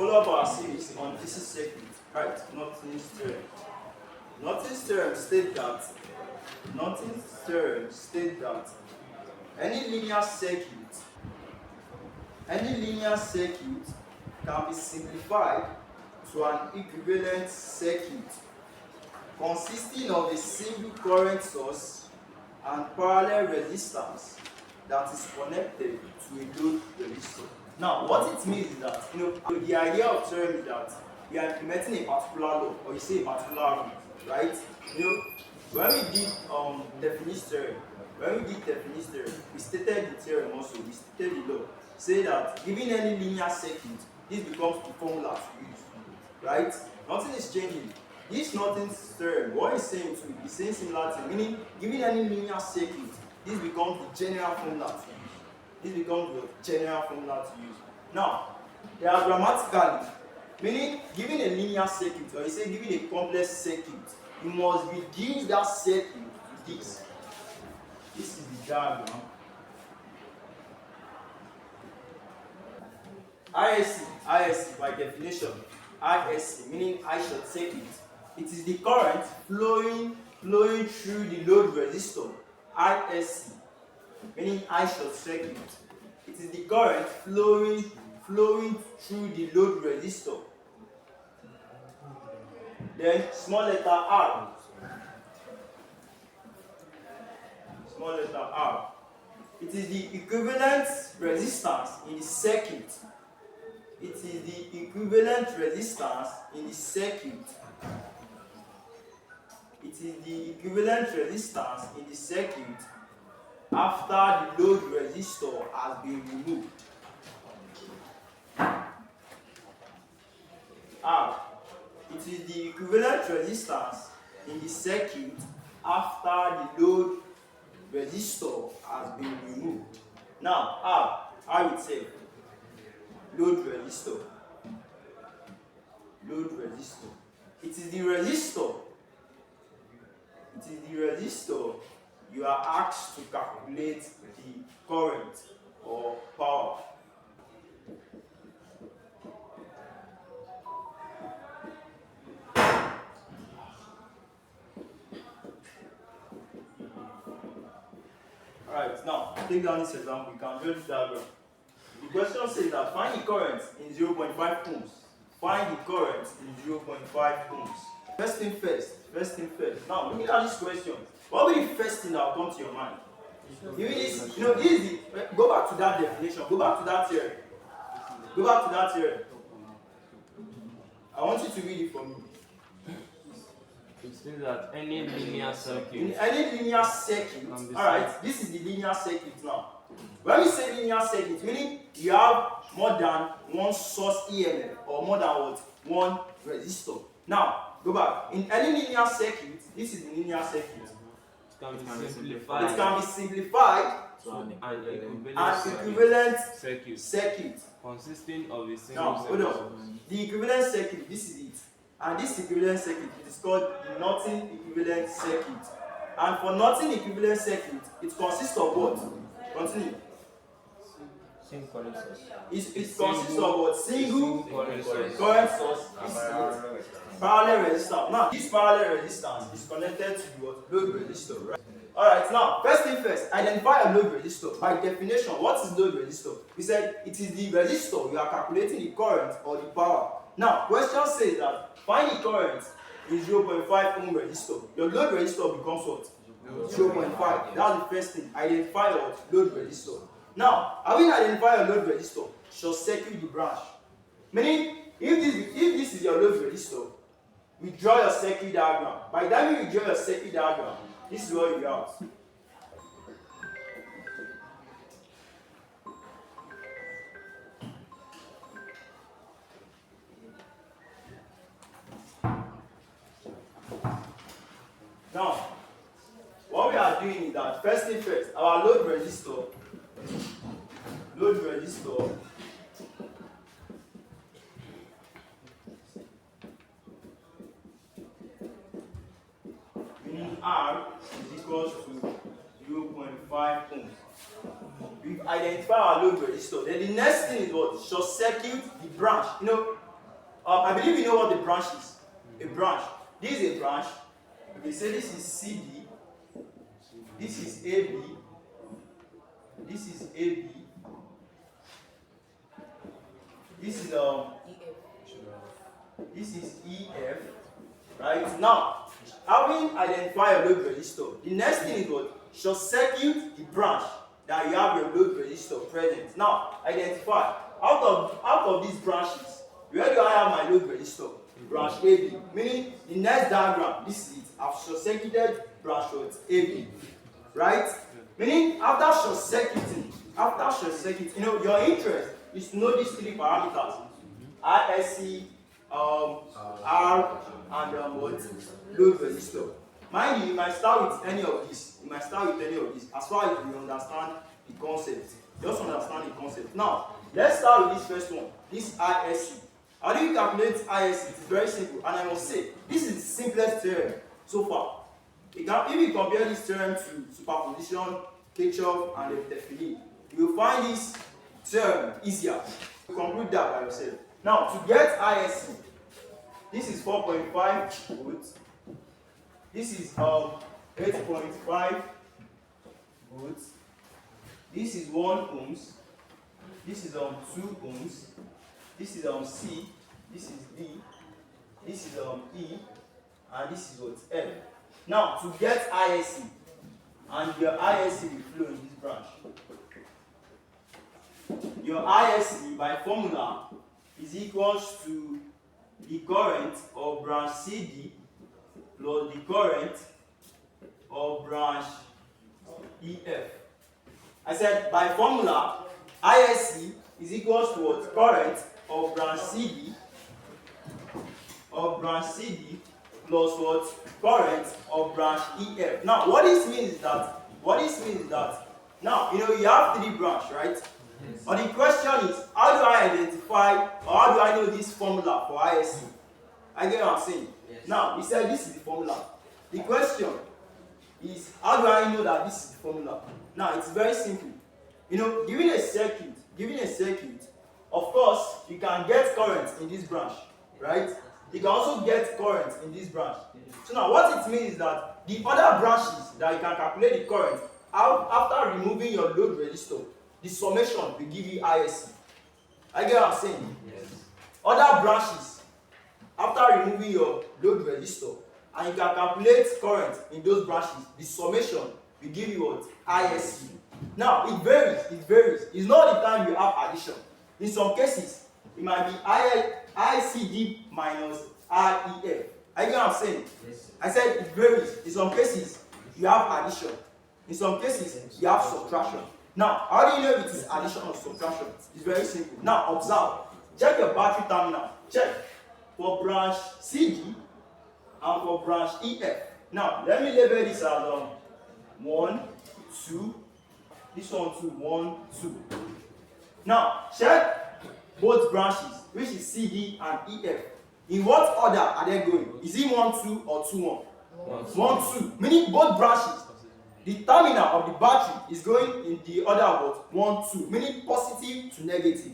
follow up our series on DC circuit, right? Norton's theorem. Norton's theorem states that any linear circuit can be simplified to an equivalent circuit consisting of a single current source and parallel resistance that is connected to a load resistor. Now, what it means is that, the idea of theorem is that we are implementing a particular law, or you say a particular rule, right? When we did definite theorem, we stated the theorem also, we stated the law, say that given any linear circuit, this becomes the formula to use, right? Nothing is changing. This Norton's theorem, what it's saying to is saying similar thing, meaning given any linear circuit, this becomes the general formula to use. Now, diagrammatically, meaning given a linear circuit, or you say given a complex circuit, you must reduce that circuit to this. This is the diagram. ISC by definition, ISC meaning I short circuit. It is the current flowing through the load resistor. ISC meaning I short circuit. It is the current flowing through the load resistor. Then small letter R. It is the equivalent resistance in the circuit. After the load resistor has been removed. It is the equivalent resistance in the circuit after the load resistor has been removed. Now, R itself, load resistor. It is the resistor you are asked to calculate the current or power. Alright, now take down this example. You can draw this diagram. The question says that find the current in 0.5 ohms. First thing first. Now, looking at this question, what will be the first thing that will come to your mind? Go back to that definition. Go back to that theory. I want you to read it for me. It says that any linear circuit. Alright, this is the linear circuit now. When we say linear circuit, meaning you have more than one source EMF or more than one resistor. Now, go back. In any linear circuit, this is the linear circuit. It can be simplified to an equivalent circuit consisting of a single Now, hold on. The equivalent circuit, this is it. And this equivalent circuit, it is called the Norton equivalent circuit. And for Norton equivalent circuit, it consists of what? Continue. Same current source. It consists of what? Single current source. Parallel resistor. Now, this parallel resistance is connected to the load resistor, right? Alright, now, first thing first, identify a load resistor. By definition, what is load resistor? We said it is the resistor you are calculating the current or the power. Now, question says that find the current in 0.5 ohm resistor. Your load resistor becomes what? 0.5. That's the first thing. Identify your load resistor. Now, having identified your load resistor, short circuit the branch. Meaning, if this is your load resistor, we draw your circuit diagram. By the time you draw your circuit diagram, this is what you have. Now, what we are doing is that first thing first, our load resistor meaning R is equals to 0.5 ohms. We've identified our load resistor. Then the next thing is what? Short circuit the branch. I believe you know what a branch is. A branch. This is a branch. Okay, say this is CD. This is AB. This is AB. This is This is EF. Right? Now, having identified your load resistor, the next thing is what? Short circuit the branch that you have your load resistor present. Now, identify. Out of these branches, where do I have my load resistor? Branch AB. Meaning the next diagram, this is it. I've short circuited branch AB. Right? Meaning after short circuiting, you know, your interest is to know these three parameters. ISC, R, and what? Load resistor. Mind you, you might start with any of these. As far as you understand the concept. Just understand the concept. Now, let's start with this first one. This ISC. How do you calculate ISC? It's very simple. And I must say, this is the simplest theorem so far. If you compare this theorem to superposition, Kirchhoff, and Theorem, you will find this theorem easier. You conclude that by yourself. Now, to get ISC, this is 4.5 volts. This is 8.5 volts. This is 1 ohms. This is 2 ohms. This is C. This is D. This is E. And this is what? F. Now, to get ISC, and your ISC will flow in this branch. Your ISC by formula is equals to the current of branch CD plus the current of branch EF. I said by formula, ISC is equals to what? Current of branch CD plus what? Current of branch EF. Now, what this means is that now, you know, you have three branches, right? Yes. But the question is, how do I identify, or how do I know this formula for ISC? I get what I'm saying? Yes. Now, we said this is the formula. The question is, how do I know that this is the formula? Now, it's very simple. You know, given a circuit, of course, you can get current in this branch, right? You can also get current in this branch. So now, what it means is that the other branches that you can calculate the current, after removing your load resistor, the summation will give you ISC. I get what I'm saying? Yes. Other branches, after removing your load resistor, and you can calculate current in those branches, the summation will give you what? ISC. Now, it varies. It's not the time you have addition. In some cases, it might be ICD minus REF. I get what I'm saying? Yes. I said it varies. In some cases, you have addition. In some cases, you have subtraction. Now, how do you know if it is addition or subtraction? It's very simple. Now, observe. Check your battery terminal. Check for branch CD and for branch EF. Now, let me label this as 1, 2. This one, 2, 1, 2. Now, check both branches, which is CD and EF. In what order are they going? Is it 1, 2 or 2, 1? 1, 2. Meaning both branches. The terminal of the battery is going in the order of 1, 2. Meaning positive to negative.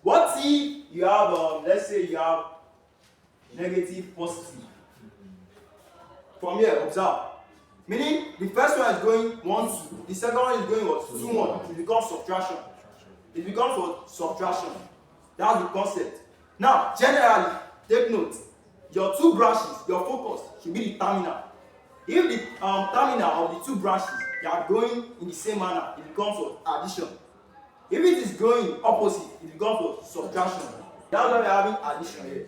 What if you have, let's say you have negative, positive? From here, observe. Meaning the first one is going 1, 2. The second one is going what? 2, 1. It becomes subtraction. It becomes what? Subtraction. That's the concept. Now, generally, take note. Your two branches, your focus should be the terminal. If the terminal of the two branches they are going in the same manner, it becomes what? Addition. If it is going opposite, it becomes what? Subtraction. That's why we are having addition here.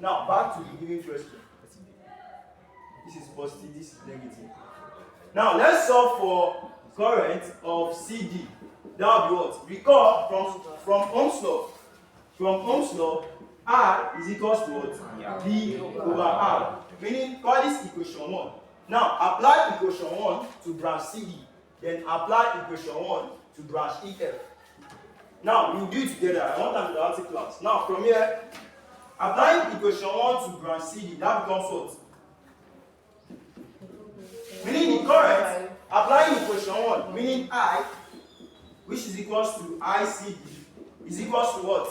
Now, back to the given question. This is positive, this is negative. Now, let's solve for current of CD. That will be what? Recall from Ohm's law. From Ohm's law, R is equals to what? V over R. Meaning, call this equation 1. Now, apply equation 1 to branch CD. Then apply equation 1 to branch EF. Now, we'll do it together. I want them to answer class. Now, from here, applying equation 1 to branch CD, that becomes what? Meaning the current, applying equation 1, meaning I, which is equals to ICD, is equals to what?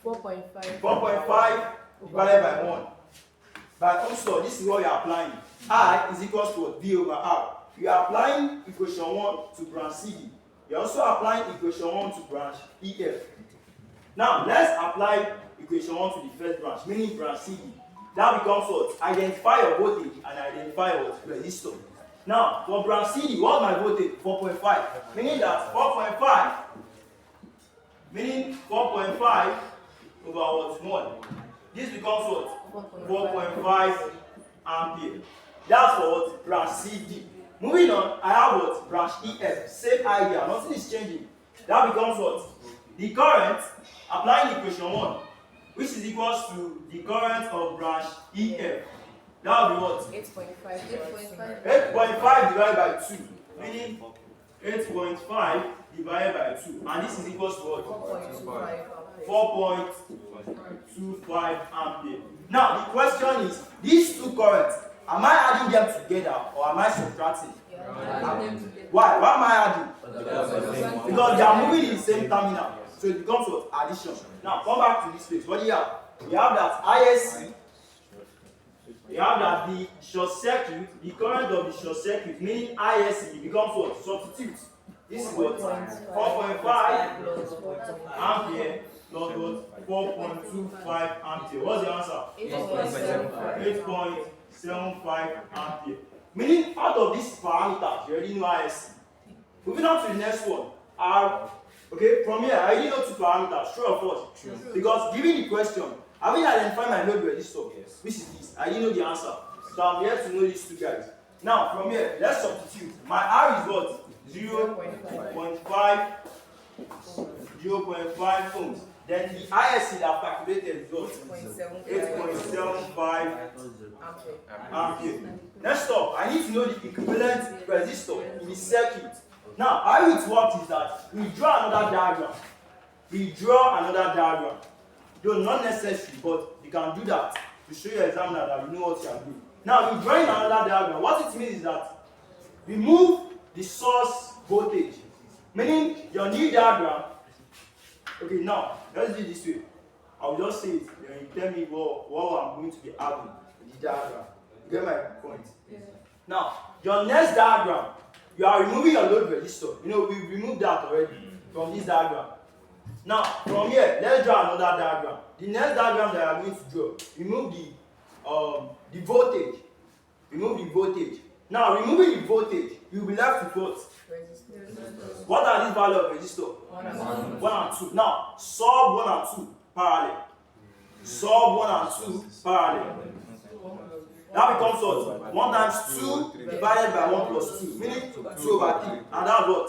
4.5. 4.5 divided by 1. By Ohm's law, this is what you are applying. I is equals to what? V over R. You are applying equation 1 to branch CD. You are also applying equation 1 to branch EF. Now, let's apply equation 1 to the first branch, meaning branch CD. That becomes what? Identify your voltage and identify what? Resistor. Now, for branch CD, what's my voltage? 4.5. Meaning that 4.5 over what? 1. This becomes what? 4.5 ampere. That's for what? Branch CD. Moving on, I have what? Branch EF. Same idea. Nothing is changing. That becomes what? The current, applying equation 1, which is equals to the current of branch EF. That will be what? 8.5. 8.5 divided by 2. Meaning 8.5 divided by 2. And this is equals to what? 4.25 ampere. Now, the question is, these two currents, am I adding them together or am I subtracting? Why? Why am I adding? Because they are moving in the same terminal. So it becomes what? Addition. Now, come back to this place. What do you have? You have that ISC. You have that the short circuit, the current of the short circuit, meaning ISC, becomes what? Substitute. This is what? 4.5 ampere plus what? 4.25 ampere. What's the answer? 8.75 ampere. Meaning, out of these parameters, you already know ISC. Moving on to the next one. Okay, from here, I already know two parameters. True or false? True. Because given the question, having identified my load resistor, which is this, I already know the answer. So I'm here to know these two guys. Now, from here, let's substitute. My R is what? 0.5 ohms. Then the ISC that I've calculated is what? 8.75 ampere. Next up, I need to know the equivalent resistor in the circuit. Now, how it works is that we draw another diagram. Though not necessary, but you can do that to show your examiner that you know what you are doing. Now, we draw another diagram. What it means is that we move the source voltage, meaning your new diagram. Okay, now let's do it this way. I will just say it, then you tell me what I'm going to be adding in the diagram. You get my point? Yes. Now, your next diagram, you are removing your load resistor. You know, we removed that already from this diagram. Now, from here, let's draw another diagram. The next diagram that I am going to draw, remove the voltage. Remove the voltage. Now, removing the voltage, you will be left with what? Resistors. What are these values of resistor? 1 and 2. Now, solve 1 and 2 parallel. Solve 1 and 2 parallel. That becomes what? 1 times 2 divided by 1 plus 2, meaning 2 over 3. And that's what?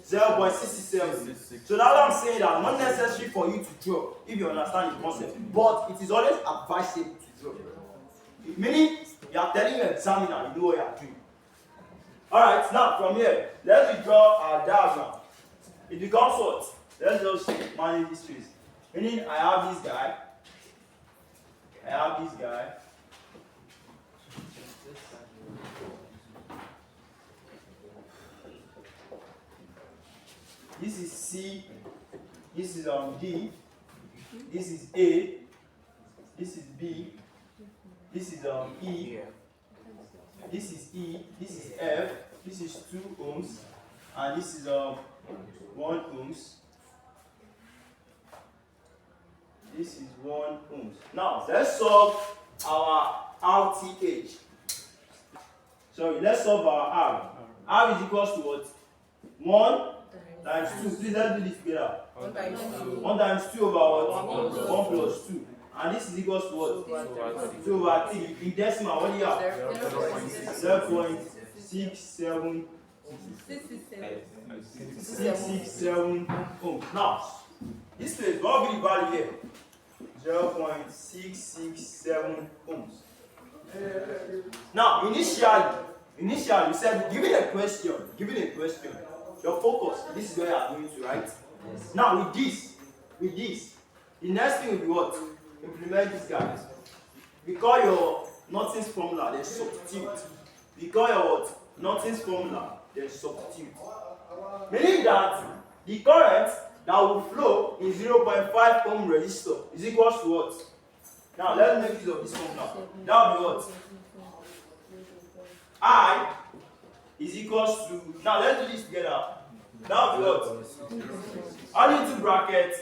0.67. So that's what I'm saying, that not necessary for you to draw if you understand the concept, but it is always advisable to draw. Meaning you are telling your examiner you know what you are doing. Alright, now from here, let's draw our diagram. It becomes what? Let's just manage this space. Meaning I have this guy. This is C, this is D, this is A, this is B, this is E, this is E, this is F, this is 2 ohms, and this is 1 ohms. This is 1 ohms. Now let's solve our RTH. Sorry, let's solve our R. R is equals to what? 1 times 2. Please let's do this together. 1 times 2 over what? 1 plus 2. And this is equals to what? 2 over 3. In decimal, what do you have? 0.667 ohms. Now, this place, what will be the value here? 0.667 ohms. Now, initially, we said, given a question, your focus, this is where you are going to write. Yes. Now, with this, the next thing will be what? Implement this guy. We call your Norton's formula, then substitute. We call your what? Norton's formula, then substitute. Meaning that the current that will flow in 0.5 ohm resistor is equals to what? Now let's make use of this formula. That will be what? I is equals to, now let's do this together. That will be what? Add into bracket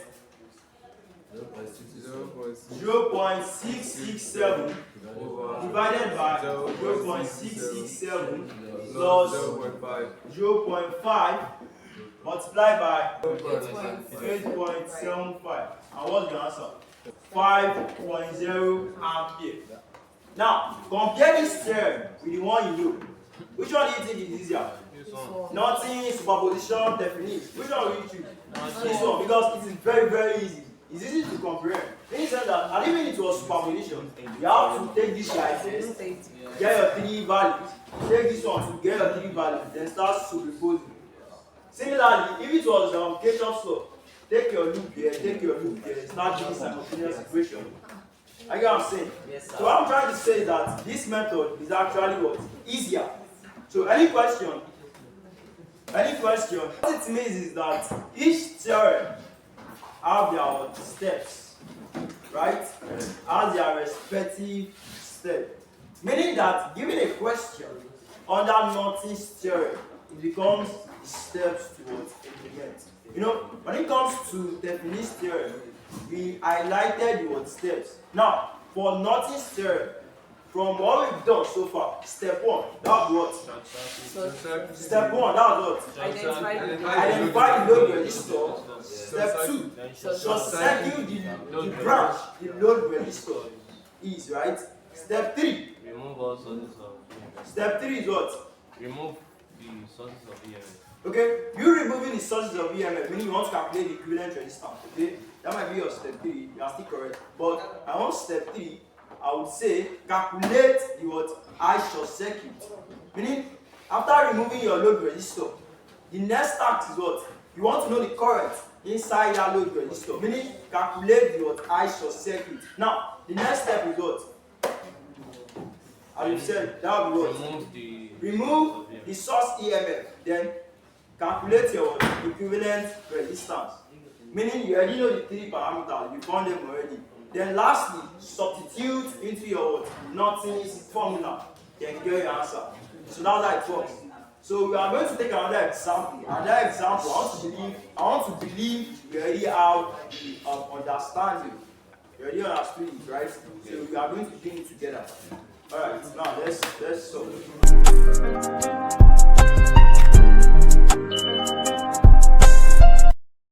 0.667 divided by 0.667 plus 0.5 multiplied by 8.75. And what's the answer? 5.0 ampere. Now, compare this theorem with the one you know. Which one do you think is easier? Norton, superposition, definite. Which one will you choose? This one, because it is very, very easy. It's easy to comprehend. In the sense that, and even it was superposition, you have to take this guy first, get your 3 values, take this one to get your 3 values, then start superposing. Similarly, if it was Kirchhoff's law, take your loop here, take your loop here, start doing simultaneous equation. I get what I'm saying? Yes, sir. So what I'm trying to say is that this method is actually what? Easier. So any question? What it means is that each theorem have their steps, right? Has their respective step. Meaning that given a question under Norton's theorem, it becomes steps towards implement. You know, when it comes to Definite's theorem, we highlighted the word steps. Now, for Norton's theorem, from what we've done so far, step 1, that was what? Step 1, that was what? Identify the load resistor. Step 2, short circuit the branch the load resistor is, right? Step 3. Remove all sources of EMF. Step 3 is what? Remove the sources of EMF. Okay, you removing the sources of EMF, meaning you want to calculate the equivalent resistance. Okay, that might be your step 3. You are still correct. But I want step 3. I would say calculate the what? I short circuit. Meaning, after removing your load resistor, the next task is what? You want to know the current inside that load resistor. Meaning, calculate the what? I short circuit. Now, the next step is what? As you said, that will be what? Remove the source EMF. Then calculate your equivalent resistance. Meaning, you already know the 3 parameters. You found them already. Then lastly, substitute into your Norton's formula. Then get your answer. So that's how it works. So we are going to take another example. Another example, I want to believe you already have the understanding. You already understood it, right? So we are going to bring it together. Alright, now let's solve.